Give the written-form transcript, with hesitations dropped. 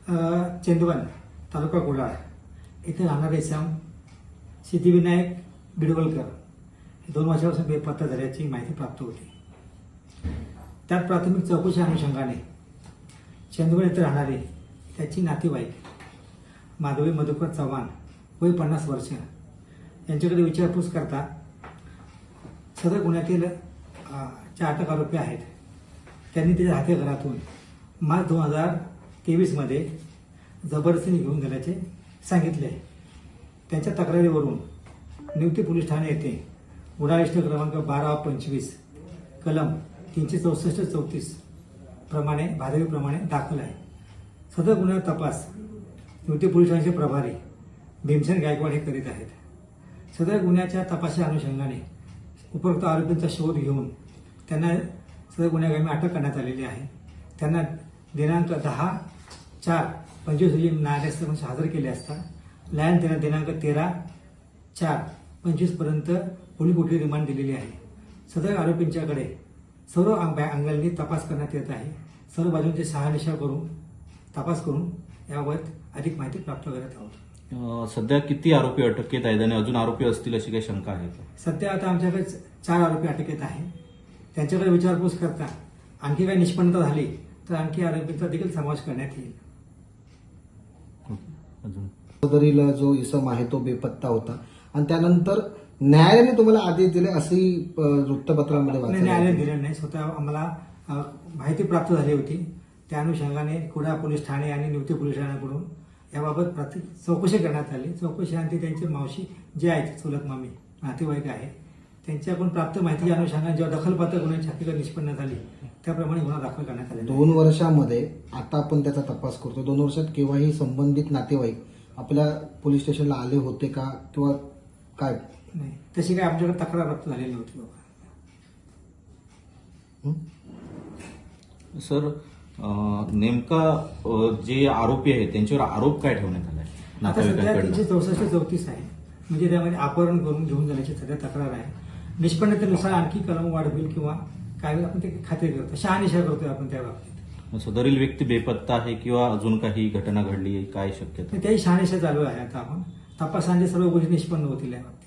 चेंदवन तालुका कोलाड इथे राहणारे सिद्धिविनायक बिडवलकर 2 वर्षापासून बेपत्ता झाल्याची माहिती प्राप्त होती। त्यात प्राथमिक चौकशी अनुषंगाने चेंदवन येथे राहणारे त्याची नातेवाईक माधवी मधुकर चव्हाण वय 50 वर्ष यांच्याकडे विचारपूस करता सदर गुन्ह्यातील 4 अटक आरोपी आहेत। त्यांनी त्याच्या हाते घरातून मार्च 2023 मध्ये जबरदस्तीने घेऊन गेल्याचे सांगितले आहे। त्यांच्या तक्रारीवरून निवती पोलीस ठाणे येथे गुन्हा रजिस्टर क्रमांक 12/25 कलम 364-34 प्रमाणे भादवीप्रमाणे दाखल आहे। सदर गुन्ह्याचा तपास निवती पोलीस ठाण्याचे प्रभारी भीमसेन गायकवाड हे करीत आहेत। सदर गुन्ह्याच्या तपासाच्या अनुषंगाने उपरोक्त आरोपींचा शोध घेऊन त्यांना सदर गुन्हेगारांना अटक करण्यात आलेली आहे। त्यांना दिनांक 10/4/25 रोजी न्यायालयासमोर हजर केले असता न्यायालयाने त्यांना दिनांक 13/4/25 पर्यंत पोलीस कोठडी रिमांड दिलेली आहे। सदर आरोपींच्याकडे सर्व अंगांनी तपास करण्यात येत आहे। सर्व बाजूंची शहानिशा करून तपास करून याबाबत अधिक माहिती प्राप्त करत आहोत। सध्या किती आरोपी अटकेत आहेत आणि अजून आरोपी असतील अशी काही शंका आहे का? सध्या आता आमच्याकडे 4 आरोपी अटकेत आहे। त्यांच्याकडे विचारपूस करता आणखी काही निष्पन्नता झाली तर आणखी आरोपींचा देखील समावेश करण्यात येईल। अजून सदरील जो इसम आहे तो बेपत्ता होता आणि त्यानंतर न्यायालयाने तुम्हाला आदेश दिले अशी वृत्तपत्रामध्ये न्यायालयाने दिले नाही। स्वतः आम्हाला माहिती प्राप्त झाली होती। त्या अनुषंगाने कुडाळ पोलीस ठाणे आणि निवती पोलीस ठाण्याकडून याबाबत चौकशी करण्यात आली। चौकशीअंती त्यांची मावशी जे आहेत चुलत मामी नातेवाईक आहे त्यांच्याकडून प्राप्त माहितीच्या अनुषंगाने जेव्हा दखलपात्र गुन्ह्याची हकीकत निष्पन्न झाली त्याप्रमाणे गुन्हा दाखल करण्यात आला। 2 वर्षामध्ये आता आपण त्याचा तपास करतो। 2 वर्षात केव्हाही संबंधित नातेवाईक आपल्या पोलीस स्टेशनला आले होते का किंवा काय? नाही, तशी काय आमच्याकडे तक्रार प्राप्त झालेली नव्हती बाबा। सर नेमका जे आरोपी आहेत त्यांच्यावर आरोप काय ठेवण्यात आलाय? आता सध्या 364-34 आहे म्हणजे त्यामध्ये अपहरण करून घेऊन जाण्याची सध्या तक्रार आहे। निष्पन्नतेनुसार आणखी कलम वाढ होईल किंवा काय आपण ते खात्री करतो शहानिशा करतोय आपण त्या बाबतीत। सदरील व्यक्ती बेपत्ता आहे किंवा अजून काही घटना घडली काय शक्यता? त्याही शहानिशा चालू आहे। आता आपण तपासाने सर्व गोष्टी निष्पन्न होतील या बाबतीत।